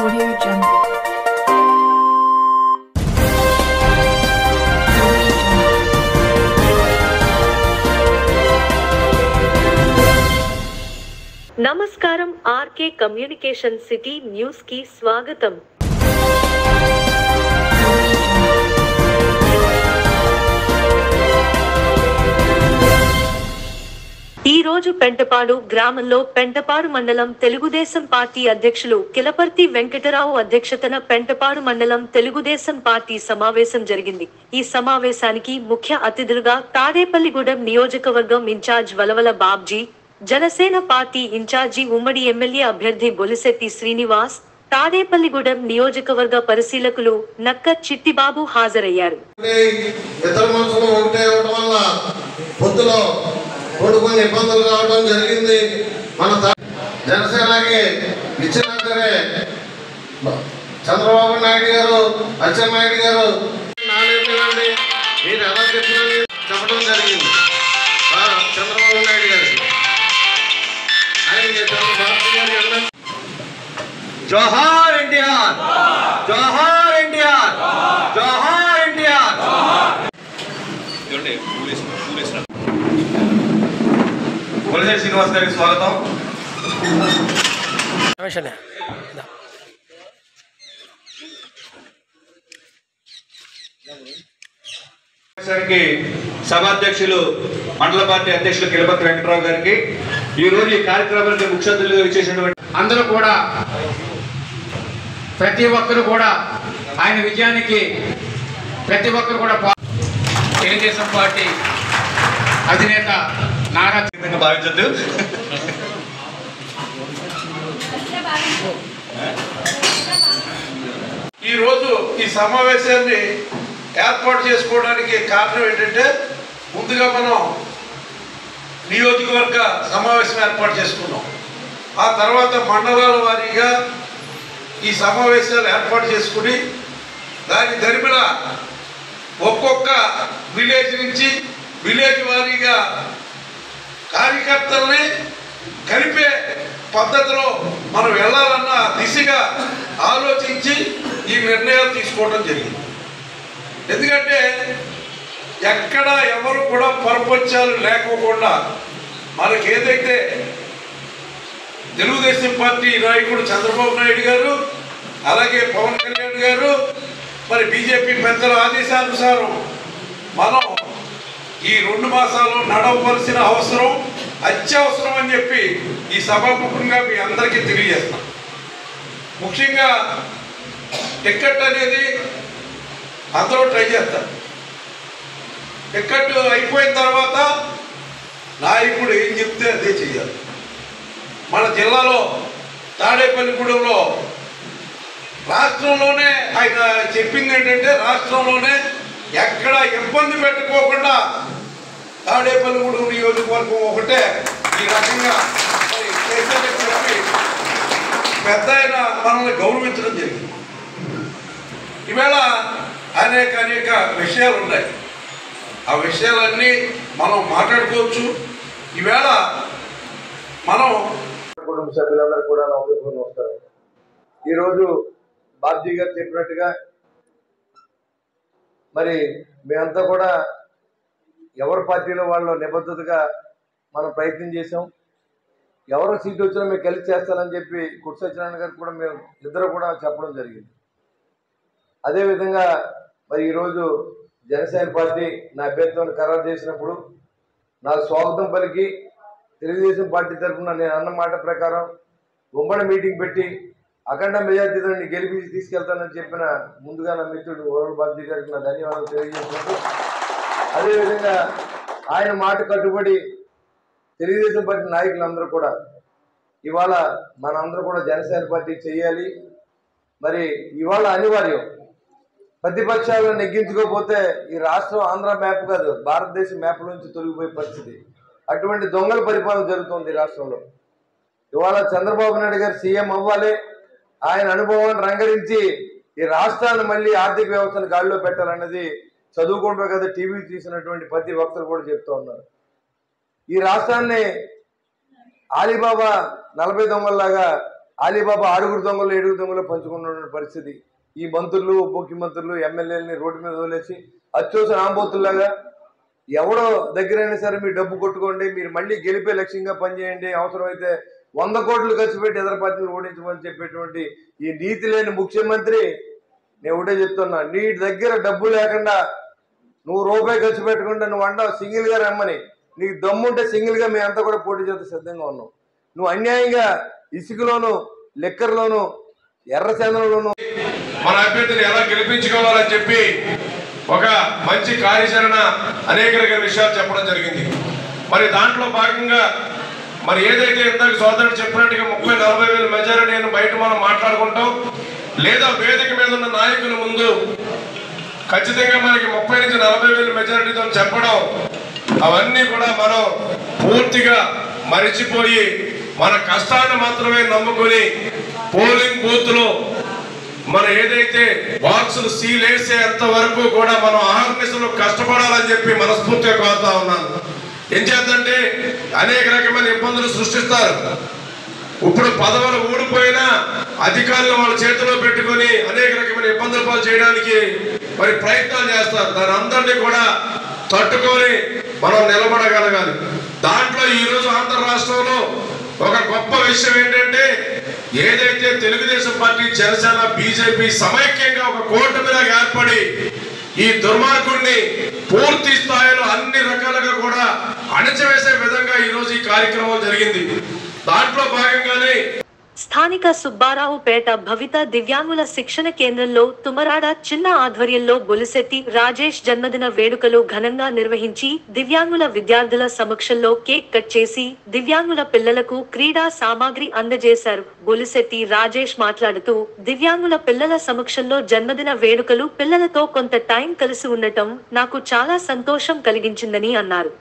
Audio Jungle. నమస్కారం RK communication city news కి స్వాగతం. ఈ రోజు పెంటపాడు గ్రామంలో పెంటపాడు మండలం తెలుగుదేశం పార్టీ అధ్యక్షులు కిలపర్తి వెంకటరావు అధ్యక్షతన పెంటపాడు మండలం తెలుగుదేశం పార్టీ సమావేశం జరిగింది. ఈ సమావేశానికి ముఖ్య అతిథులుగా తాడేపల్లిగూడెం నియోజకవర్గం incharge Valavala Babji, Janasena party incharge ఉమ్మడి ఎమ్మెల్యే అభ్యర్థి బొలిశెట్టి శ్రీనివాస్, తాడేపల్లిగూడెం నియోజకవర్గ పరిశీలకులు నక్క చిట్టిబాబు హాజరయ్యారు. కొన్ని ఇబ్బందులు రావడం జరిగింది. మన జనసేనకి ఇచ్చిన సరే చంద్రబాబు నాయుడు గారు, అచ్చెన్నాయుడు గారు నాలుగేళ్ళండి మీరు ఎలా చెప్పినని చెప్పడం జరిగింది. చంద్రబాబు నాయుడు గారికి ఆయన జోహార్ ఎన్టీఆర్, జోహార్ ఎన్టీఆర్, జోహార్ ఎన్టీఆర్. బొలిశెట్టి శ్రీనివాస్ గారికి స్వాగతం. సభాధ్యక్షులు మండల పార్టీ అధ్యక్షులు కిలపర్తి వెంకటరావు గారికి, ఈ రోజు ఈ కార్యక్రమానికి ముఖ్య అతిథులుగా ఇచ్చేసినటువంటి అందరూ కూడా ప్రతి ఒక్కరు కూడా ఆయన విజయానికి ప్రతి ఒక్కరు కూడా తెలుగుదేశం పార్టీ అధినేత నారా భావించద్దు. ఈరోజు ఈ సమావేశాన్ని ఏర్పాటు చేసుకోవడానికి కారణం ఏంటంటే, ముందుగా మనం నియోజకవర్గ సమావేశం ఏర్పాటు చేసుకున్నాం. ఆ తర్వాత మండలాల వారీగా ఈ సమావేశాలు ఏర్పాటు చేసుకుని దాని దరిమిన ఒక్కొక్క విలేజ్ నుంచి విలేజ్ వారీగా కార్యకర్తల్ని కలిపే పద్ధతిలో మనం వెళ్ళాలన్న దిశగా ఆలోచించి ఈ నిర్ణయాలు తీసుకోవడం జరిగింది. ఎందుకంటే ఎక్కడ ఎవరు కూడా పరపత్యాలు లేకోకుండా మనకి ఏదైతే తెలుగుదేశం పార్టీ నాయకుడు చంద్రబాబు నాయుడు గారు, అలాగే పవన్ కళ్యాణ్ గారు, మరి బీజేపీ పెద్దల ఆదేశానుసారం మనం ఈ 2 మాసాలు నడవవలసిన అవసరం అత్యవసరం అని చెప్పి ఈ సభాముఖంగా మీ అందరికీ తెలియజేస్తాం. ముఖ్యంగా టికెట్ అనేది అందరూ ట్రై చేస్తారు. టికెట్ అయిపోయిన తర్వాత నాయకుడు ఏం చెప్తే అదే చెయ్యాలి. మన జిల్లాలో తాడేపల్లిగూడెంలో రాష్ట్రంలోనే ఆయన చెప్పింది ఏంటంటే, రాష్ట్రంలోనే ఎక్కడ ఇబ్బంది పెట్టుకోకుండా తాడేపల్లిగూడెం నియోజకవర్గం ఒకటే ఈ రకంగా చెప్పి పెద్ద ఆయన మనల్ని గౌరవించడం జరిగింది. ఈవేళ అనేక విషయాలు ఉన్నాయి. ఆ విషయాలన్నీ మనం మాట్లాడుకోవచ్చు. ఈవేళ మనం కుటుంబ సభ్యులందరూ కూడా నవ్వుకొని వస్తారు. ఈరోజు బాబ్జీ గారు చెప్పినట్టుగా మరి మేమంతా కూడా ఎవరి పార్టీలో వాళ్ళు నిబద్ధతగా మనం ప్రయత్నం చేసాం. ఎవరు సీటు వచ్చినా మేము కలిసి చేస్తానని చెప్పి కుర్తి సత్యనారాయణ గారు కూడా మేము ఇద్దరు కూడా చెప్పడం జరిగింది. అదేవిధంగా మరి ఈరోజు జనసేన పార్టీ నా అభ్యర్థిని ఖరారు చేసినప్పుడు నాకు స్వాగతం పలికి తెలుగుదేశం పార్టీ తరఫున నేను అన్న మాట ప్రకారం ఉమ్మడి మీటింగ్ పెట్టి అఖండ మెజార్టీతో గెలిపించి తీసుకెళ్తానని చెప్పిన ముందుగా నా మిత్రుడు వరవల బాబ్జీ గారికి నా ధన్యవాదాలు తెలియజేస్తున్నాను. అదేవిధంగా ఆయన మాట కట్టుబడి తెలుగుదేశం పార్టీ నాయకులందరూ కూడా ఇవాళ మనందరూ కూడా జనసేన పార్టీ చేయాలి. మరి ఇవాళ అనివార్యం. ప్రతిపక్షాలను నెగ్గించుకోకపోతే ఈ రాష్ట్రం ఆంధ్ర మ్యాప్ కాదు, భారతదేశం మ్యాప్ నుంచి తొలగిపోయే పరిస్థితి. అటువంటి దొంగల పరిపాలన జరుగుతుంది ఈ రాష్ట్రంలో. ఇవాళ చంద్రబాబు నాయుడు గారు సీఎం అవ్వాలి, ఆయన అనుభవాన్ని రంగరించి ఈ రాష్ట్రాన్ని మళ్ళీ ఆర్థిక వ్యవస్థను గాడిలో పెట్టాలన్నది చదువుకుంటూ కదా టీవీ తీసినటువంటి ప్రతి ఒక్కరు కూడా చెప్తూ ఉన్నారు. ఈ రాష్ట్రాన్ని ఆలీబాబా 40 దొంగల్లాగా ఆలీబాబా 6 దొంగలు 7 దొంగలు పంచుకున్న పరిస్థితి. ఈ మంత్రులు, ముఖ్యమంత్రులు, ఎమ్మెల్యేలని రోడ్డు మీద వదిలేసి అత్యవసర ఆంబోతుల్లాగా ఎవడో దగ్గరైనా సరే మీరు డబ్బు కొట్టుకోండి, మీరు మళ్ళీ గెలిపే లక్ష్యంగా పనిచేయండి, అవసరమైతే 100 కోట్లు ఖర్చు పెట్టి ఎదర పార్టీని ఓడించమని చెప్పేటువంటి ఈ నీతి లేని ముఖ్యమంత్రి, నేను ఒకటే చెప్తున్నా, నీ దగ్గర డబ్బు లేకుండా నువ్వు రూపాయి ఖర్చు పెట్టకుండా నువ్వు అంటావు సింగిల్గా రమ్మని. నీకు దమ్ముంటే సింగిల్గా మేమంతా కూడా పోటీ చేస్తే సిద్ధంగా ఉన్నాం. నువ్వు అన్యాయంగా ఇసుకలోను, లెక్కర్లోను, ఎర్రచందనంలోను మన అభ్యర్థిని ఎలా గెలిపించుకోవాలని చెప్పి ఒక మంచి కార్యాచరణ అనేక రకాల విషయాలు చెప్పడం జరిగింది. మరి దాంట్లో భాగంగా మరి ఏదైతే ఇంతకు సోదరుడు చెప్పినట్టుగా 30-40 వేల మెజారిటీ అని బయట మనం మాట్లాడుకుంటాం, లేదా వేదిక మీద ఉన్న నాయకుల ముందు ఖచ్చితంగా మనకి 30-40 వేల మెజారిటీతో చెప్పడం, అవన్నీ కూడా మనం పూర్తిగా మరిచిపోయి మన కష్టాన్ని మాత్రమే నమ్ముకొని పోలింగ్ బూత్ లో మనం ఏదైతే బాక్సులు సీల్ వేసేంత వరకు కూడా మనం అహర్నిశలు కష్టపడాలని చెప్పి మనస్ఫూర్తిగా కోరుతా ఉన్నాను. ఏం చేద్దంటే అనేక రకమైన ఇబ్బందులు సృష్టిస్తారు. ఇప్పుడు పదవులు ఊడిపోయినా అధికారులు వాళ్ళ చేతిలో పెట్టుకొని అనేక రకమైన ఇబ్బందులు పాలు చేయడానికి మరి ప్రయత్నాలు చేస్తారు. దాని అందరినీ కూడా తట్టుకొని మనం నిలబడగలగాలి. దాంట్లో ఈరోజు ఆంధ్ర రాష్ట్రంలో ఒక గొప్ప విషయం ఏంటంటే, ఏదైతే తెలుగుదేశం పార్టీ, జనసేన, బీజేపీ సమైక్యంగా ఒక కూటమిగా ఏర్పడి ఈ దుర్మార్గుడిని పూర్తి స్థాయిలో అన్ని రకాలుగా కూడా అణచివేసే విధంగా ఈరోజు ఈ కార్యక్రమం జరిగింది. దాంట్లో భాగంగానే స్థానిక సుబ్బారావుపేట భవిత దివ్యాంగుల శిక్షణ కేంద్రంలో తుమరాడ చిన్న ఆధ్వర్యంలో బొలిశెట్టి రాజేష్ జన్మదిన వేడుకలు ఘనంగా నిర్వహించి దివ్యాంగుల విద్యార్థుల సమక్షంలో కేక్ కట్ చేసి దివ్యాంగుల పిల్లలకు క్రీడా సామాగ్రి అందజేశారు. బొలిశెట్టి రాజేష్ మాట్లాడుతూ, దివ్యాంగుల పిల్లల సమక్షంలో జన్మదిన వేడుకలు పిల్లలతో కొంత టైం కలిసి ఉండటం నాకు చాలా సంతోషం కలిగించిందని అన్నారు.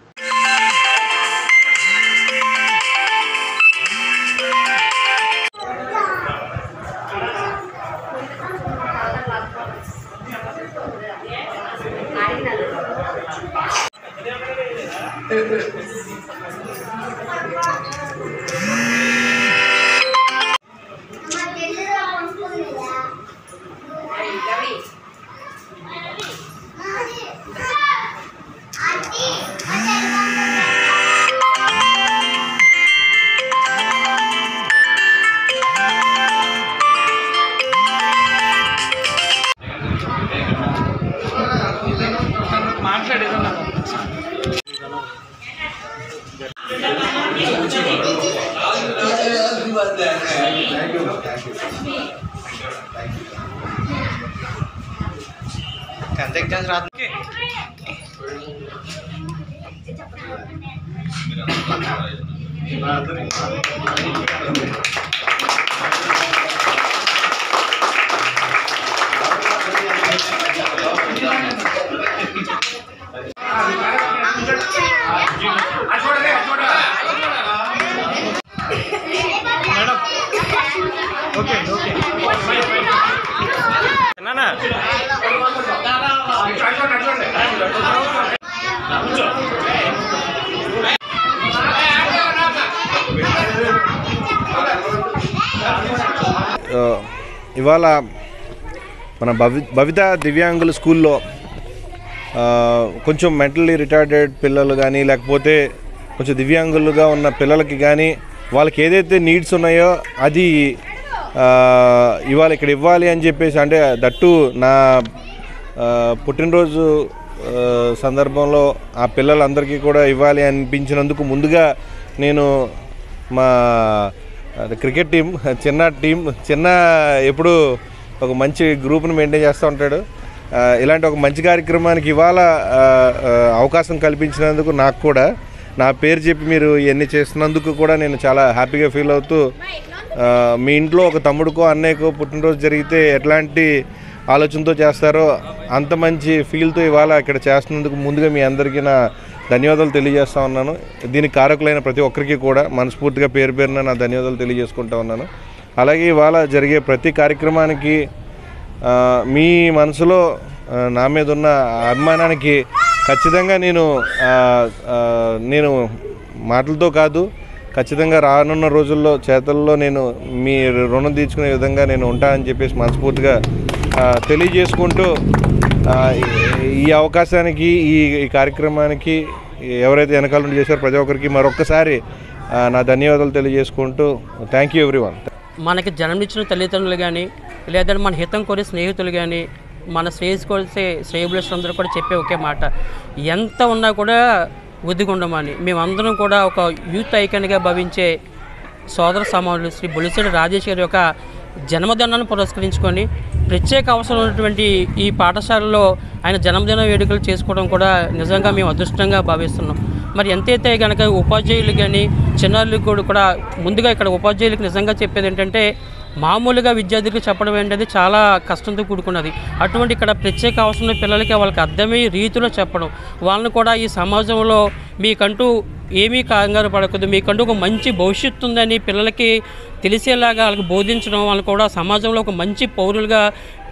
ఇవాళ మన భవిత దివ్యాంగుల స్కూల్లో కొంచెం మెంటల్లీ రిటార్డెడ్ పిల్లలు కానీ, లేకపోతే కొంచెం దివ్యాంగులుగా ఉన్న పిల్లలకి కానీ వాళ్ళకి ఏదైతే నీడ్స్ ఉన్నాయో అది ఇవాళ ఇక్కడ ఇవ్వాలి అని చెప్పేసి, అంటే దట్టు నా పుట్టినరోజు సందర్భంలో ఆ పిల్లలందరికీ కూడా ఇవ్వాలి అనిపించినందుకు ముందుగా నేను మా క్రికెట్ టీం చిన్న ఎప్పుడు ఒక మంచి గ్రూప్ని మెయింటైన్ చేస్తూ ఉంటాడు. ఇలాంటి ఒక మంచి కార్యక్రమానికి ఇవాళ అవకాశం కల్పించినందుకు నాకు కూడా నా పేరు చెప్పి మీరు ఇవన్నీ చేస్తున్నందుకు కూడా నేను చాలా హ్యాపీగా ఫీల్ అవుతూ, మీ ఇంట్లో ఒక తమ్ముడికో అన్నయ్యకో పుట్టినరోజు జరిగితే ఎట్లాంటి ఆలోచనతో చేస్తారో అంత మంచి ఫీల్తో ఇవాళ ఇక్కడ చేస్తున్నందుకు ముందుగా మీ అందరికీ నా ధన్యవాదాలు తెలియజేస్తూ ఉన్నాను. దీనికి కారకులైన ప్రతి ఒక్కరికి కూడా మనస్ఫూర్తిగా పేరు పేరున నా ధన్యవాదాలు తెలియజేసుకుంటూ ఉన్నాను. అలాగే ఇవాళ జరిగే ప్రతి కార్యక్రమానికి మీ మనసులో నా మీద ఉన్న అభిమానానికి ఖచ్చితంగా నేను మాటలతో కాదు, ఖచ్చితంగా రానున్న రోజుల్లో చేతల్లో నేను మీ రుణం తీర్చుకునే విధంగా నేను ఉంటానని చెప్పేసి మనస్ఫూర్తిగా తెలియజేసుకుంటూ ఈ అవకాశానికి ఈ కార్యక్రమానికి ఎవరైతే వెనకాల నుండి చేశారో ప్రతి ఒక్కరికి మరొక్కసారి నా ధన్యవాదాలు తెలియజేసుకుంటూ థ్యాంక్ యూ ఎవ్రీవన్. మనకి జన్మనిచ్చిన తల్లిదండ్రులు కానీ లేదంటే మన హితం కోరే స్నేహితులు కానీ మన శ్రేయస్కోసే శ్రేయభిలాషులందరూ కూడా చెప్పే ఒకే మాట, ఎంత ఉన్నా కూడా ఉద్దిగుండమని. మేమందరం కూడా ఒక యూత్ ఐకాన్గా భావించే సోదర సమానులు శ్రీ బొలిశెట్టి రాజేష్ గారి యొక్క జన్మదినాన్ని పురస్కరించుకొని ప్రత్యేక అవసరం ఉన్నటువంటి ఈ పాఠశాలలో ఆయన జన్మదిన వేడుకలు చేసుకోవడం కూడా నిజంగా మేము అదృష్టంగా భావిస్తున్నాం. మరి ఎంతైతే కనుక ఉపాధ్యాయులు కానీ చిన్నారులకు కూడా ముందుగా ఇక్కడ ఉపాధ్యాయులకు నిజంగా చెప్పేది ఏంటంటే, మామూలుగా విద్యార్థులకు చెప్పడం ఏంటంటే చాలా కష్టంతో కూడుకున్నది. అటువంటి ఇక్కడ ప్రత్యేక అవసరం పిల్లలకి వాళ్ళకి అర్థమయ్యే రీతిలో చెప్పడం, వాళ్ళని కూడా ఈ సమాజంలో మీకంటూ ఏమీ కంగారు పడకూడదు, మీకంటూ ఒక మంచి భవిష్యత్తు ఉందని పిల్లలకి తెలిసేలాగా వాళ్ళకి బోధించడం, వాళ్ళు కూడా సమాజంలో ఒక మంచి పౌరులుగా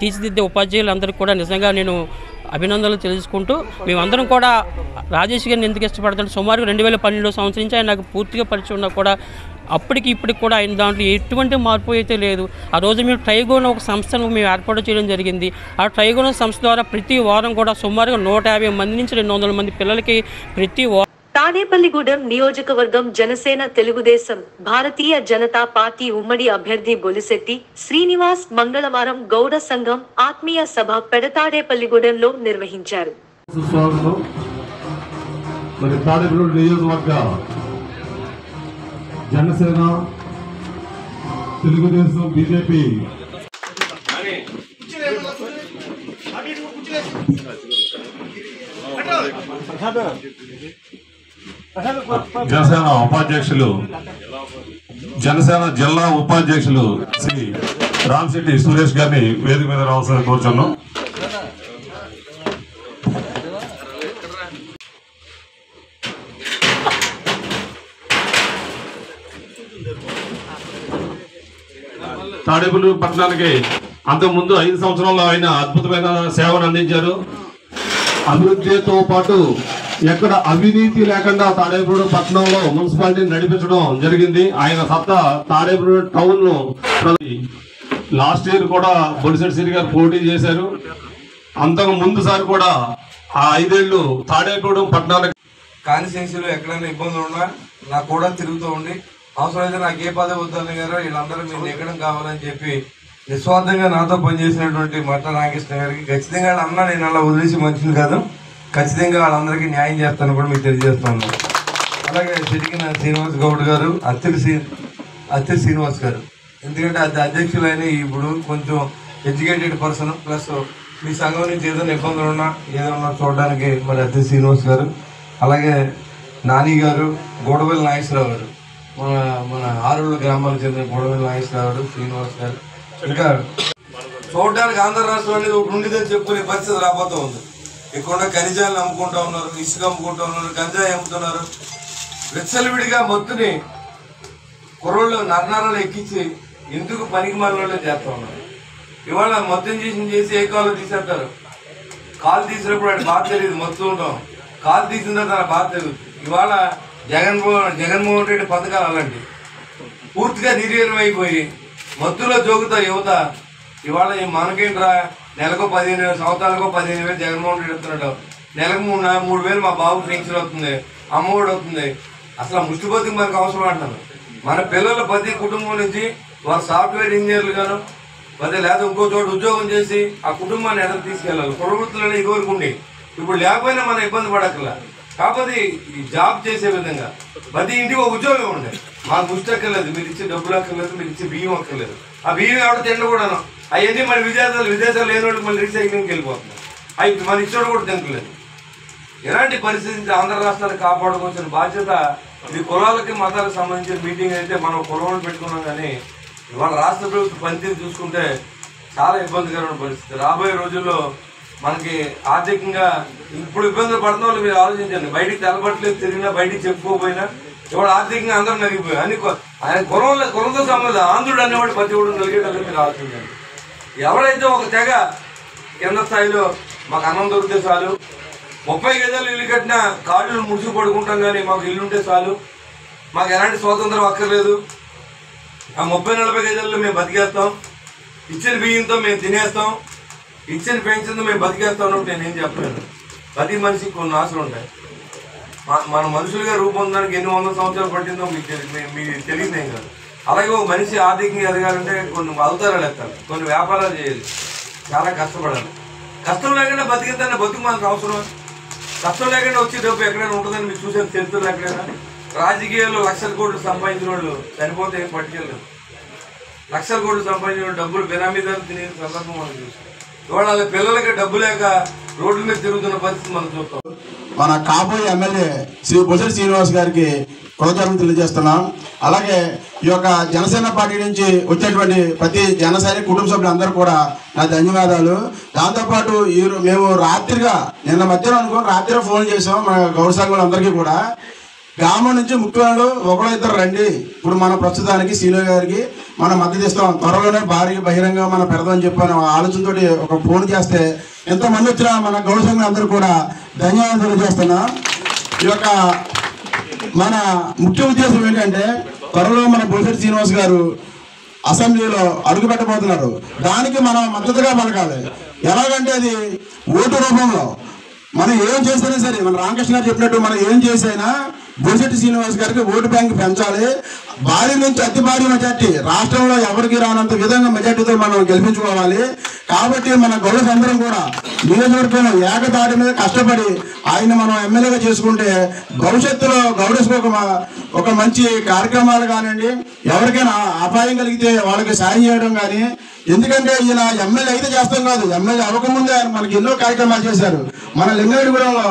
తీర్చిదిద్దే ఉపాధ్యాయులందరికీ కూడా నిజంగా నేను అభినందనలు తెలుసుకుంటూ, మేమందరం కూడా రాజేష్ గారిని ఎందుకు ఇష్టపడతాడు, సుమారు 2012 సంవత్సరం నుంచి ఆయన నాకు పూర్తిగా పరిచయం ఉన్నా కూడా అప్పటికి ఇప్పటికి కూడా ఆయన దాంట్లో ఎటువంటి మార్పు అయితే లేదు. ఆ రోజు మేము ట్రైగోన్ ఒక సంస్థను మేము ఏర్పాటు చేయడం జరిగింది. ఆ ట్రైగోన్ సంస్థ ద్వారా ప్రతి వారం కూడా సుమారుగా 150 మంది నుంచి 200 మంది పిల్లలకి ప్రతి వారం. తాడేపల్లిగూడెం నియోజకవర్గం జనసేన తెలుగుదేశం భారతీయ జనతా పార్టీ ఉమ్మడి అభ్యర్థి బొలిశెట్టి శ్రీనివాస్ మంగళవారం గౌడ సంఘం ఆత్మీయ సభ పెడతాడేపల్లిగూడెంలో నిర్వహించారు. జనసేన తెలుగుదేశం బీజేపీ జనసేన ఉపాధ్యక్షులు జనసేన జిల్లా ఉపాధ్యక్షులు శ్రీ రామశెట్టి సురేష్ గారిని వేదిక మీద రావాల్సిన కోరుచున్నాం. తాడేపల్లి పట్టణానికి అంతకుముందు 5 సంవత్సరాల్లో ఆయన అద్భుతమైన సేవను అందించారు. అభివృద్ధితో పాటు ఎక్కడ అవినీతి లేకుండా తాడేపల్లి పట్టణంలో మున్సిపాలిటీని నడిపించడం జరిగింది. ఆయన సత్తా తాడేపల్లి టౌన్ ను లాస్ట్ ఇయర్ కూడా బొలిశెట్టి శ్రీ గారు పోటీ చేశారు. అంతకు ముందు సారి కూడా ఆ 5 ఏళ్ళు తాడేపల్లి పట్టణానికి కాన్స్టిట్యున్సీలో ఎక్కడైనా ఇబ్బందులు ఉన్నా నాకు కూడా తిరుగుతూ ఉండి, అవసరమైతే నాకు ఏ పదవి వద్దని గారు వీళ్ళందరూ మీరు ఎక్కడం కావాలని చెప్పి నిస్వార్థంగా నాతో పనిచేసినటువంటి మట్ట నాగేశ్వర గారికి ఖచ్చితంగా అన్న నేను అలా వదిలేసి మంచిది కాదు, ఖచ్చితంగా వాళ్ళందరికీ న్యాయం చేస్తాను కూడా మీకు తెలియజేస్తున్నాను. అలాగే సిరిగిన శ్రీనివాస్ గౌడ్ గారు, అత్తి శ్రీనివాస్ గారు, ఎందుకంటే అది అధ్యక్షులైన ఇప్పుడు కొంచెం ఎడ్యుకేటెడ్ పర్సన్, ప్లస్ మీ సంఘం నుంచి ఏదైనా ఇబ్బందులు ఉన్నా ఏదైనా చూడడానికి మరి అత్తి శ్రీనివాస్ గారు, అలాగే నాని గారు, గోడవెల్లి నాగేశ్వరరావు గారు, మన ఆరుళ్ళ గ్రామాలకు చెందిన గోడవెల్లి నాగేశ్వరరావు గారు, శ్రీనివాస్ గారు, ఇంకా చూడడానికి ఆంధ్ర రాష్ట్రం అనేది ఒకటి ఉండేదని చెప్పుకునే పరిస్థితి రాబోతూ ఉంది. ఇక్కడ ఖనిజాలను అమ్ముకుంటా ఉన్నారు, ఇసుక అమ్ముకుంటా ఉన్నారు, గంజాయి అమ్ముతున్నారు, విచ్చలవిడిగా మొత్తుని కుర్రోళ్ళు నరనరాలు ఎక్కించి ఎందుకు పనికి మాలలో చేస్తూ ఉన్నారు. ఇవాళ మొత్తం చేసి ఏ కాలు తీసేస్తారు, కాలు తీసినప్పుడు ఆయన బాధ తెలియదు, మొత్తం ఉంటాం, కాలు తీసిన తర్వాత బాధ తెలియదు. ఇవాళ జగన్మోహన్ రెడ్డి పథకాలు అలాంటి పూర్తిగా నిర్వీర్యం అయిపోయి మత్తులో జోగుతా యువత. ఇవాళ మనకేంట్రా నెలకు 15,000 సంవత్సరాలకు 15,000 జగన్మోహన్ రెడ్డి ఇస్తున్నాడు, నెలకు 3,000 మా బాబు పెన్షన్ వస్తుంది, అమ్మఒడి వస్తుంది. అసలు ముష్టిపోతే మనకు అవసరం అంటున్నాను. మన పిల్లల ప్రతి కుటుంబం నుంచి వారు సాఫ్ట్వేర్ ఇంజనీర్లు గాను లేదా ఇంకో చోట ఉద్యోగం చేసి ఆ కుటుంబాన్ని ఎదురు తీసుకెళ్ళాలి. ప్రవృత్తులనే ఇదివరకు ఉండి ఇప్పుడు లేకపోయినా మనం ఇబ్బంది పడక్కర్లా. కాకపోతే ఈ జాబ్ చేసే విధంగా ప్రతి ఇంటికి ఒక ఉద్యోగం ఉండే, మాకు ముష్టి అక్కర్లేదు, మీరు ఇచ్చే డబ్బులు అక్కర్లేదు, మీరు ఇచ్చే బియ్యం అక్కర్లేదు. ఆ బియ్యం ఎవడ తినకూడను, అవన్నీ మన విదేశాలు లేని వాళ్ళకి మళ్ళీ రీసైక్లింగ్కి వెళ్ళిపోతున్నాయి. అవి మన ఇచ్చోడు కూడా తినట్లేదు. ఎలాంటి పరిస్థితి ఆంధ్ర రాష్ట్రాన్ని కాపాడుకోవాల్సిన బాధ్యత ఇది. కులాలకి మతాలకు సంబంధించిన మీటింగ్ అయితే మనం కులం పెట్టుకున్నాం, కానీ ఇవాళ రాష్ట్ర ప్రభుత్వ పనితీరు చూసుకుంటే చాలా ఇబ్బందికరమైన పరిస్థితి. రాబోయే రోజుల్లో మనకి ఆర్థికంగా ఇప్పుడు ఇబ్బందులు పడుతున్న వాళ్ళు మీరు ఆలోచించండి. బయటికి తెలబట్టలేదు, తిరిగినా బయటికి చెప్పుకోకపోయినా ఇవాళ ఆర్థికంగా అందరూ నలిగిపోయాయి. అని ఆయన కులంతో సంబంధం ఆంధ్రుడు అనేవాడు ప్రతి ఒడు నలిగేటప్పుడు మీరు ఆలోచించండి. ఎవరైతే ఒక తెగ కింద స్థాయిలో మాకు అన్నం దొరికితే చాలు, 30 గజాలు ఇల్లు కట్టినా కాళ్ళు ముడిచి పడుకుంటాం, కానీ మాకు ఇల్లు ఉంటే చాలు, మాకు ఎలాంటి స్వాతంత్రం అక్కర్లేదు, ఆ 30-40 గజాల్లో మేము బతికేస్తాం, ఇచ్చిన బియ్యంతో మేము తినేస్తాం, ఇచ్చిన పెన్షన్తో మేము బతికేస్తాం అన్నప్పుడు నేనేం చెప్పలేను. ప్రతి మనిషికి కొన్ని ఆశలు ఉంటాయి. మన మనుషులుగా రూపొందడానికి ఎన్ని 100 సంవత్సరాలు పట్టిందో మీకు తెలియదేం కాదు. అలాగే ఒక మనిషి ఆర్థికంగా ఎదగాలంటే కొన్ని అవతారాలు ఎత్తాలి, కొన్ని వ్యాపారాలు చేయాలి, చాలా కష్టపడాలి. కష్టం లేకుండా బతికిద్దాన్ని బతుకు మనకు అవసరం. కష్టం లేకుండా వచ్చే డబ్బు ఎక్కడైనా ఉంటుందని మీరు చూసే చరిత్రలు ఎక్కడైనా. రాజకీయాల్లో లక్షల కోట్లు సంపాదించిన వాళ్ళు చనిపోతే ఏం పట్టుకెళ్ళలేదు. లక్షల కోట్లు సంపాదించిన డబ్బులు బినామీదారులు తినే సందర్భం మనం చూస్తాం. ఇవాళ వాళ్ళ పిల్లలకి డబ్బు లేక రోడ్ల మీద తిరుగుతున్న పరిస్థితి మనం చూస్తాం. మన కాబోయే ఎమ్మెల్యే శ్రీ బొజ్జటి శ్రీనివాస్ గారికి కృతజ్ఞతలు తెలియజేస్తున్నాం. అలాగే ఈ యొక్క జనసేన పార్టీ నుంచి వచ్చేటువంటి ప్రతి జనసేన కుటుంబ సభ్యులందరూ కూడా నా ధన్యవాదాలు. దాంతోపాటు మేము రాత్రిగా నిన్న మధ్యాహ్నం అనుకుని రాత్రి ఫోన్ చేసాం మన గౌడ సంఘాలందరికీ కూడా. గ్రామం నుంచి ముఖ్యమైన ఒకరో ఇద్దరు రండి, ఇప్పుడు మన ప్రస్తుతానికి సీనియర్ గారికి మనం మద్దతు ఇస్తాం, త్వరలోనే భారీ బహిరంగ మనం పెడదామని చెప్పాను ఆలోచనతో ఒక ఫోన్ చేస్తే ఎంతమంది వచ్చినా మన గౌడ సంఘం అందరూ కూడా ధన్యవాదాలు తెలియజేస్తున్నాం. ఈ యొక్క మన ముఖ్య ఉద్దేశం ఏంటంటే త్వరలో మన బొజ్జటి శ్రీనివాస్ గారు అసెంబ్లీలో అడుగు పెట్టబోతున్నారు. దానికి మనం మద్దతుగా పలకాలి. ఎలాగంటే అది ఓటు రూపంలో మనం ఏం చేసినా సరే, మన రామకృష్ణ గారు చెప్పినట్టు మనం ఏం చేసైనా బొజ్జటి శ్రీనివాస్ గారికి ఓటు బ్యాంక్ పెంచాలి. భారీ నుంచి అతి భారీ మెజార్టీ, రాష్ట్రంలో ఎవరికి రానంత విధంగా మెజార్టీతో మనం గెలిపించుకోవాలి. కాబట్టి మన గౌడ అందరం కూడా నియోజకవర్గంలో ఏకతాటి మీద కష్టపడి ఆయన మనం ఎమ్మెల్యేగా చేసుకుంటే భవిష్యత్తులో గౌడస్కు ఒక మంచి కార్యక్రమాలు కానివ్వండి, ఎవరికైనా అపాయం కలిగితే వాళ్ళకి సాయం చేయడం కానీ. ఎందుకంటే ఈయన ఎమ్మెల్యే అయితే చేస్తాం కాదు, ఎమ్మెల్యే అవ్వకముందే ఆయన మనకి ఎన్నో కార్యక్రమాలు చేశారు. మన లింగారెడ్డిగూడెంలో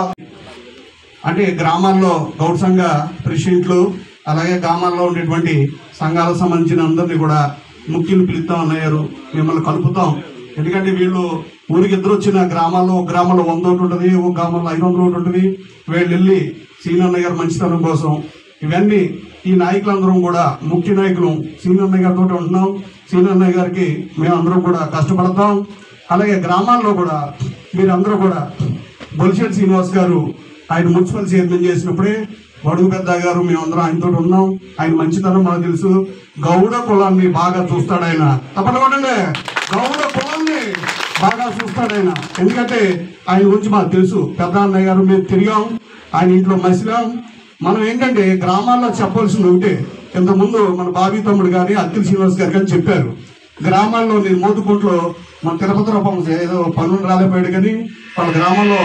అంటే గ్రామాల్లో గౌడ సంఘ ప్రెసిడెంట్లు అలాగే గ్రామాల్లో ఉండేటువంటి సంఘాలకు సంబంధించిన అందరినీ కూడా ముఖ్యులు పిలుస్తాం అన్నారు, మిమ్మల్ని కలుపుతాం. ఎందుకంటే వీళ్ళు ఊరికి ఇద్దరు వచ్చిన గ్రామాల్లో ఒక గ్రామంలో 100 ఓటు ఉంటుంది, ఒక గ్రామంలో 500 ఓటు ఉంటుంది. వీళ్ళు వెళ్ళి సీనన్న గారు మంచితనం కోసం ఇవన్నీ ఈ నాయకులందరం కూడా ముఖ్య నాయకులు సీనన్న గారితో ఉంటున్నాం. సీనన్న గారికి మేమందరం కూడా కష్టపడతాం. అలాగే గ్రామాల్లో కూడా మీరందరూ కూడా బొలిశెట్టి శ్రీనివాస్ గారు ఆయన మున్సిపల్ చైర్మన్ చేసినప్పుడే బడుగు పెద్ద గారు మేమందరం ఆయనతో ఉన్నాం. ఆయన మంచితనం మనకు తెలుసు. గౌడ కులాన్ని బాగా చూస్తాడు ఆయన. తప్పకుండా గౌడ కులాన్ని బాగా చూస్తాడు ఆయన. ఎందుకంటే ఆయన గురించి మాకు తెలుసు. పెద్ద అన్నయ్య గారు మేము తిరిగాం, ఆయన ఇంట్లో మసిలాం. మనం ఏంటంటే గ్రామాల్లో చెప్పాల్సింది ఒకటే. ఇంతకుముందు మన బాబీ తమ్ముడు కానీ అత్తిలి శ్రీనివాస్ గారు కానీ చెప్పారు, గ్రామాల్లో నేను మోతుకుంట్లో మన తిరుపతి రూపం ఏదో పనులు రాలేపోయాడు కానీ వాళ్ళ గ్రామంలో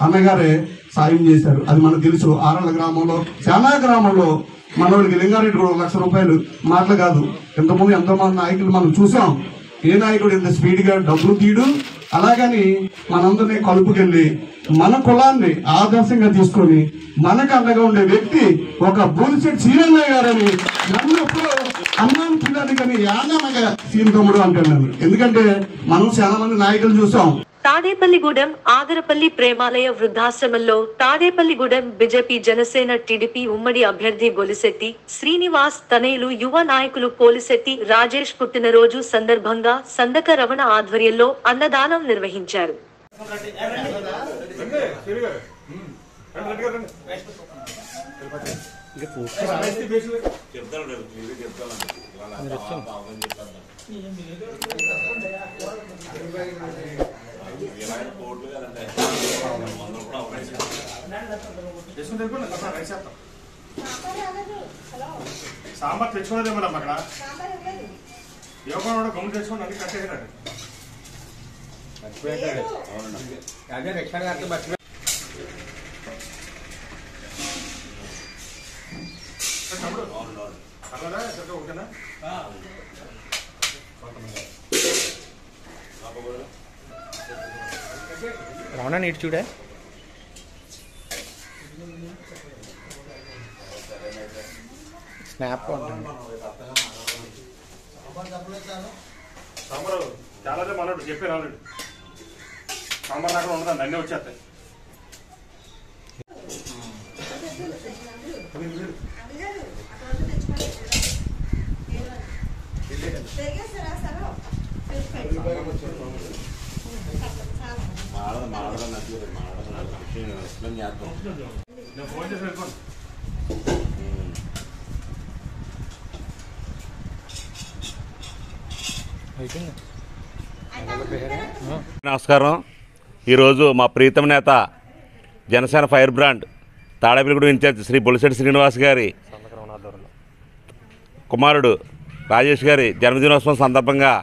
అన్నగారే సాయం చేశారు. అది మనకు తెలుసు. ఆరళ్ళ గ్రామంలో చాలా గ్రామంలో మన వాళ్ళకి లింగారెడ్డి కూడా 1 లక్ష రూపాయలు మాటలు కాదు. ఇంతకుముందు ఎంతోమంది నాయకులు మనం చూసాం. ఏ నాయకుడు ఇంత స్పీడ్గా డబ్బులు తీయడు. అలాగని మనందరినీ కలుపుకెళ్ళి మన కులాన్ని ఆదర్శంగా తీసుకొని మనకు అండగా ఉండే వ్యక్తి ఒక బొలిశెట్టి శ్రీనన్నయ్య గారని నన్ను ఎప్పుడు అన్నాను పిల్లని కానీ యానగా సీన్ తమ్ముడు అంటున్నాను. ఎందుకంటే మనం చాలా మంది నాయకులు చూసాం. తాడేపల్లిగూడెం ఆదరపల్లి ప్రేమాలయ వృద్ధాశ్రమంలో తాడేపల్లిగూడెం బీజేపీ జనసేన టీడీపీ ఉమ్మడి అభ్యర్థి బొలిశెట్టి శ్రీనివాస్ తనయులు యువ నాయకులు పోలిశెట్టి రాజేష్ పుట్టినరోజు సందర్భంగా సందక రమణ ఆధ్వర్యంలో అన్నదానం నిర్వహించారు. సాంబార్ తెచ్చుకున్నదేమో అక్కడ యోగా గమ్ము తెచ్చుకుని అది కట్టేసాడు. అదే రిక్షా గారితో మర్చిపోయి అలా ఓకేనా రమణ నీటి చూడే స్నాప్ ఉంటుంది. సాంబార్ చాలా మనోడు చెప్పారు ఆల్రెడీ. సాంబార్ అక్కడ ఉండదండి, అన్నీ వచ్చేస్తాయి. నేను ఫోన్ చేసి వెళ్ళిపోండి. నమస్కారం. ఈరోజు మా ప్రీతం నేత Janasena fire brand Tadepalligudem incharge Sri Bolisetti Srinivas గారి కుమారుడు రాజేష్ గారి జన్మదినోత్సవం సందర్భంగా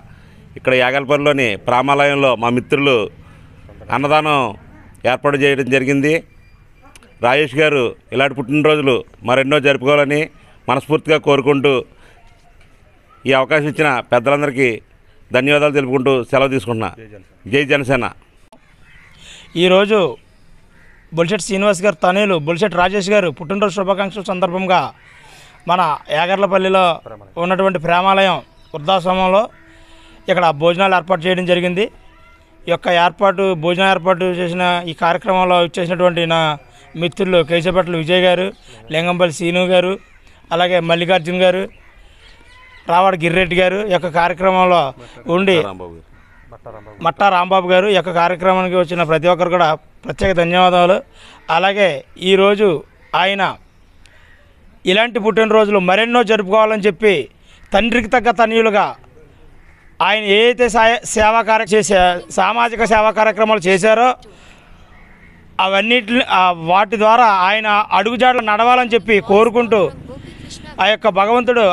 ఇక్కడ యాగల్పల్లిలోని ప్రామాలయంలో మా మిత్రులు అన్నదానం ఏర్పాటు చేయడం జరిగింది. రాజేష్ గారు ఇలాంటి పుట్టినరోజులు మరెన్నో జరుపుకోవాలని మనస్ఫూర్తిగా కోరుకుంటూ ఈ అవకాశం ఇచ్చిన పెద్దలందరికీ ధన్యవాదాలు తెలుపుకుంటూ సెలవు తీసుకుంటున్నా. జై జనసేన. ఈరోజు బొలిశెట్టి శ్రీనివాస్ గారు తనయులు బొలిశెట్టి రాజేష్ గారు పుట్టినరోజు శుభాకాంక్షల సందర్భంగా మన యాగర్లపల్లిలో ఉన్నటువంటి ప్రేమాలయం వృద్ధాశ్రమంలో ఇక్కడ భోజనాలు ఏర్పాటు చేయడం జరిగింది. ఈ యొక్క భోజనం ఏర్పాటు చేసిన ఈ కార్యక్రమంలో వచ్చేసినటువంటి నా మిత్రులు కేశపట్ల విజయ్ గారు, లింగంపల్లి సీను గారు, అలాగే మల్లికార్జున్ గారు, రావాడ గిరిరెడ్డి గారు ఈ యొక్క కార్యక్రమంలో ఉండి మట్టా రాంబాబు గారు ఈ యొక్క కార్యక్రమానికి వచ్చిన ప్రతి ఒక్కరు కూడా ప్రత్యేక ధన్యవాదాలు. అలాగే ఈరోజు ఆయన ఇలాంటి పుట్టినరోజులు మరెన్నో జరుపుకోవాలని చెప్పి తండ్రికి తగ్గ తనయులుగా ఆయన ఏదైతే సామాజిక సేవా కార్యక్రమాలు చేశారో వాటి ద్వారా ఆయన అడుగుజాడలు నడవాలని చెప్పి కోరుకుంటూ ఆ యొక్క భగవంతుడు.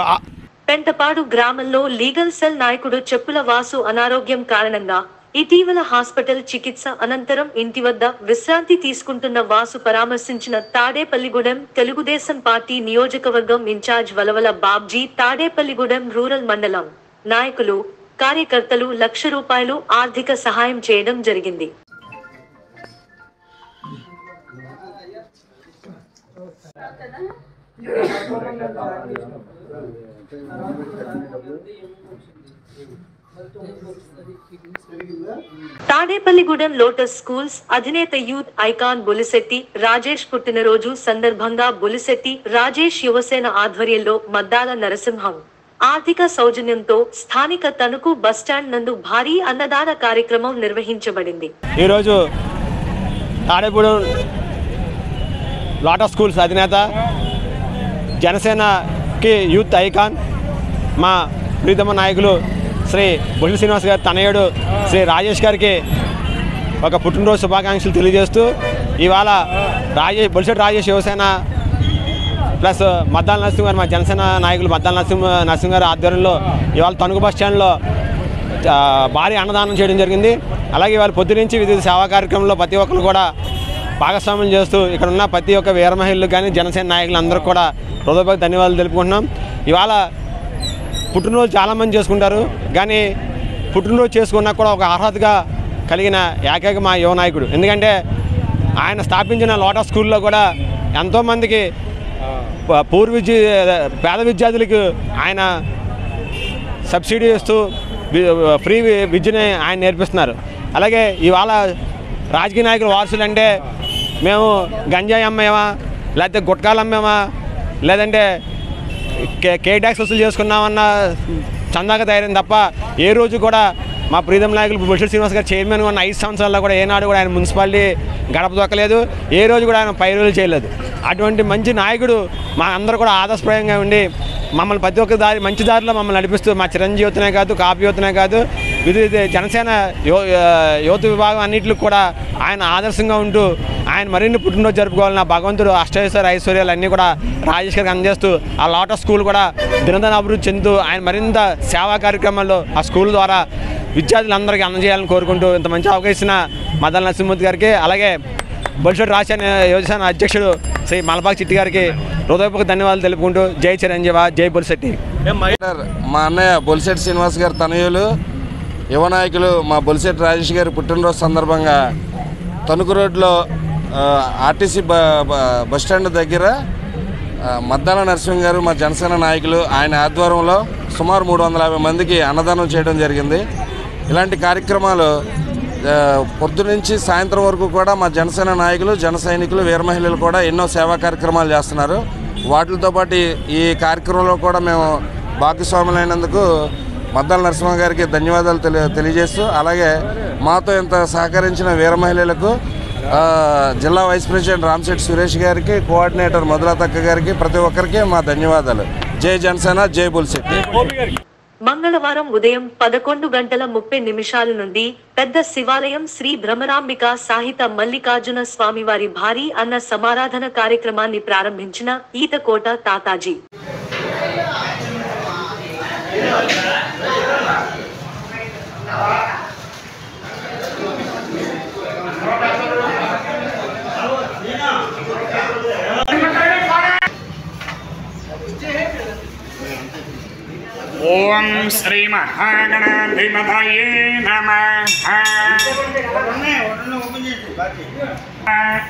పెంటపాడు గ్రామంలో లీగల్ సెల్ నాయకుడు చెప్పుల వాసు అనారోగ్యం కారణంగా ఇటీవల హాస్పిటల్ చికిత్స అనంతరం ఇంటి వద్ద విశ్రాంతి తీసుకుంటున్న వాసు పరామర్శించిన తాడేపల్లిగూడెం తెలుగుదేశం పార్టీ నియోజకవర్గం ఇన్ఛార్జ్ వలవల బాబ్జీ తాడేపల్లిగూడెం రూరల్ మండలం నాయకులు, కార్యకర్తలు ₹1,00,000 ఆర్థిక సహాయం చేయడం జరిగింది. తాడేపల్లిగూడెం లోటస్ స్కూల్స్ అధినేత యూత్ ఐకాన్ బొలిశెట్టి రాజేష్ పుట్టినరోజు సందర్భంగా బొలిశెట్టి రాజేష్ యువసేన ఆధ్వర్యంలో మద్దాల నరసింహం ఆర్థిక సౌజన్యంతో స్థానిక తణుకు బస్టాండ్ నందు భారీ అన్నదాన కార్యక్రమం నిర్వహించబడింది. ఈరోజు తాడేపూడెం లోటస్ స్కూల్స్ అధినేత జనసేనకి యూత్ ఐకాన్ మా ప్రీతమ నాయకులు శ్రీ బొలిశెట్టి శ్రీనివాస్ గారి తనయుడు శ్రీ రాజేష్ గారికి ఒక పుట్టినరోజు శుభాకాంక్షలు తెలియజేస్తూ ఇవాళ బొలిశెట్టి రాజేష్ యువసేన ప్లస్ మద్దాల నరసింహ గారు మా జనసేన నాయకులు మద్దాల నరసింహ గారి ఆధ్వర్యంలో ఇవాళ తణుకు బస్ స్టాండ్లో భారీ అన్నదానం చేయడం జరిగింది. అలాగే ఇవాళ పొద్దు నుంచి వివిధ సేవా కార్యక్రమంలో ప్రతి ఒక్కరు కూడా భాగస్వామ్యం చేస్తూ ఇక్కడ ఉన్న ప్రతి ఒక్క వీర మహిళలు కానీ జనసేన నాయకులు అందరూ కూడా హృదయపూర్వక ధన్యవాదాలు తెలుపుకుంటున్నాం. ఇవాళ పుట్టినరోజు చాలామంది చేసుకుంటారు, కానీ పుట్టినరోజు చేసుకున్నా కూడా ఒక అర్హతగా కలిగిన ఏకైక మా యువ నాయకుడు. ఎందుకంటే ఆయన స్థాపించిన లోటస్ స్కూల్లో కూడా ఎంతోమందికి పేద విద్యార్థులకు ఆయన సబ్సిడీ ఇస్తూ ఫ్రీ విద్యని ఆయన నేర్పిస్తున్నారు. అలాగే ఇవాళ రాజకీయ నాయకులు వారసులు అంటే మేము గంజాయి అమ్మామా, లేకపోతే గుట్కాలు అమ్మామా, లేదంటే కే ట్యాక్స్ వసూలు చేసుకున్నామన్న చందాగా తయారైంది తప్ప ఏ రోజు కూడా మా ప్రీతం నాయకులు బొలిశెట్టి శ్రీనివాస్ గారు చైర్మన్ ఉన్న 5 సంవత్సరాల్లో కూడా ఏనాడు కూడా ఆయన మున్సిపాలిటీ గడప దొక్కలేదు, ఏ రోజు కూడా ఆయన పైరులు చేయలేదు. అటువంటి మంచి నాయకుడు మా అందరూ కూడా ఆదర్శప్రాయంగా ఉండి మమ్మల్ని ప్రతి ఒక్క మంచి దారిలో మమ్మల్ని నడిపిస్తూ మా చిరంజీవితనే కాదు, కాపీ యువతనే కాదు, వివిధ జనసేన యువత విభాగం అన్నింటికి కూడా ఆయన ఆదర్శంగా ఉంటూ ఆయన మరిన్ని పుట్టినరోజు జరుపుకోవాలన్న భగవంతుడు ఐశ్వర్యాలు అన్నీ కూడా రాజేష్ గారికి అందజేస్తూ ఆ లోటస్ స్కూల్ కూడా దినదిన అభివృద్ధి చెందుతూ ఆయన మరింత సేవా కార్యక్రమాల్లో ఆ స్కూల్ ద్వారా విద్యార్థులందరికీ అందజేయాలని కోరుకుంటూ ఇంత మంచి అవకాశం ఇచ్చిన మద్దాల నరసింహమూర్తి గారికి, అలాగే బొలిశెట్టి రాజసేన యువసేన అధ్యక్షుడు శ్రీ మలపాక చిట్టి గారికి హృదయపూర్వక ధన్యవాదాలు తెలుపుకుంటూ జై చిరంజీవ, జై బొలిశెట్టి. మా అన్నయ్య బొలిశెట్టి శ్రీనివాస్ గారి తనయులు యువ నాయకులు మా బొలిశెట్టి రాజేష్ గారి పుట్టినరోజు సందర్భంగా తణుకు రోడ్లో ఆర్టీసీ బస్టాండ్ దగ్గర మద్దాల నరసింహ గారు మా జనసేన నాయకులు ఆయన ఆధ్వర్యంలో సుమారు 350 మందికి అన్నదానం చేయడం జరిగింది. ఇలాంటి కార్యక్రమాలు పొద్దు నుంచి సాయంత్రం వరకు కూడా మా జనసేన నాయకులు, జన సైనికులు, వీర మహిళలు కూడా ఎన్నో సేవా కార్యక్రమాలు చేస్తున్నారు. వాటితో పాటు ఈ కార్యక్రమంలో కూడా మేము భాగస్వాములైనందుకు మద్దాల నరసింహ గారికి ధన్యవాదాలు తెలియజేస్తూ, అలాగే మాతో ఇంత సహకరించిన వీర మహిళలకు జిల్లా వైస్ ప్రెసిడెంట్ రామశెట్టి సురేష్ గారికి, కోఆర్డినేటర్ మధులతక్క గారికి, ప్రతి ఒక్కరికి మా ధన్యవాదాలు. జై జనసేన, జై బొలిశెట్టి. మంగళవారం ఉదయం 11:30 నుండి పెద్ద శివాలయం శ్రీ భ్రమరాంబిక సాహిత మల్లికార్జున స్వామివారి భారీ అన్న సమారాధన కార్యక్రమాన్ని ప్రారంభించిన ఈతకోట తాతాజీ. ఓం శ్రీ మహాగణాధిపతయే నమః.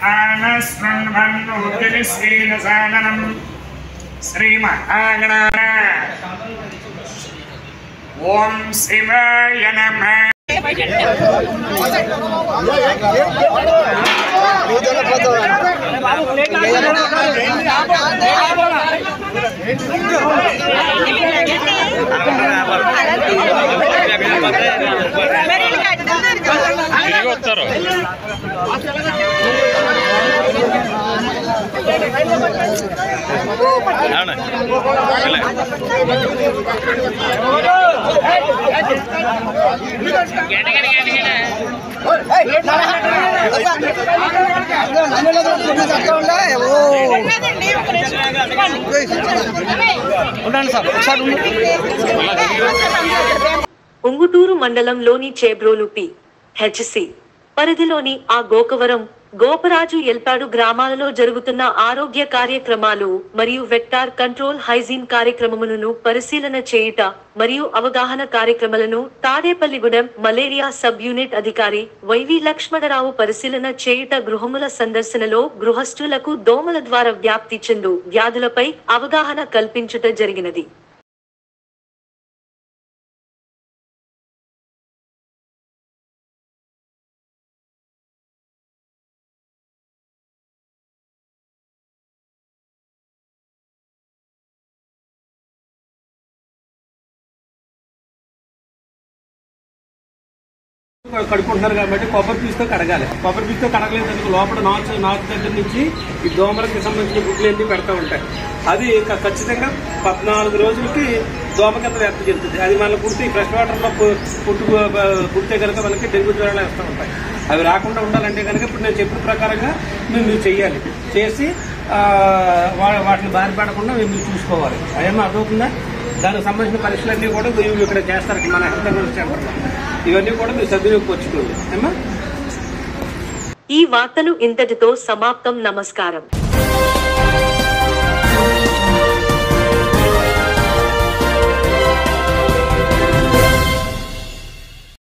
ఆనస్మన్వన్నోతిరిశ్రీనసాదనం శ్రీ మహాగణ. ఓం శివాయ నమః. ఉంగుటూరు మండలంలోని చేబ్రోలు పి.హెచ్.సి. పరిధిలోని ఆ గోకవరం, గోపరాజు ఎల్పాడు గ్రామాలలో జరుగుతున్న ఆరోగ్య కార్యక్రమాలు మరియు వెక్టార్ కంట్రోల్ హైజీన్ కార్యక్రమములను పరిశీలన చేయుట మరియు అవగాహన కార్యక్రమాలను తాడేపల్లిగూడెం మలేరియా సబ్ యూనిట్ అధికారి వైవి లక్ష్మణరావు పరిశీలన చేయుట గృహముల సందర్శనలో గృహస్థులకు దోమల ద్వారా వ్యాప్తి చెందు వ్యాధులపై అవగాహన కల్పించుట జరిగినది. కడుక్కుంటున్నారు కాబట్టి కొబ్బరి పీసుతో కడగాలి. కొబ్బరి పీసుతో కడగలేదు లోపల నాచు దగ్గర నుంచి ఈ దోమలకి సంబంధించిన గుడ్లు అన్ని పెడతా ఉంటాయి. అది ఖచ్చితంగా 14 రోజులకి దోమకత్త వ్యాప్తి చెందుతుంది. అది మన కుడితే ఫ్రెష్ వాటర్ లో కుడితే కనుక మనకి డెంగ్యూ జ్వరాలు వేస్తూ ఉంటాయి. అవి రాకుండా ఉండాలంటే కనుక ఇప్పుడు నేను చెప్పిన ప్రకారంగా మీరు చేయాలి. చేసి వాటిని బారి పడకుండా మీరు చూసుకోవాలి. అదేమో అర్థమవుతుందా? దానికి సంబంధించిన పరీక్షలన్నీ కూడా మీరు ఇక్కడ చేస్తారు మన హెల్త్ అవేర్నెస్ సెంటర్లో. ఇవన్నీ కూడా మీరు సద్వినియోగపరచుకోండి. ఈ వార్తలు ఇంతటితో సమాప్తం. నమస్కారం.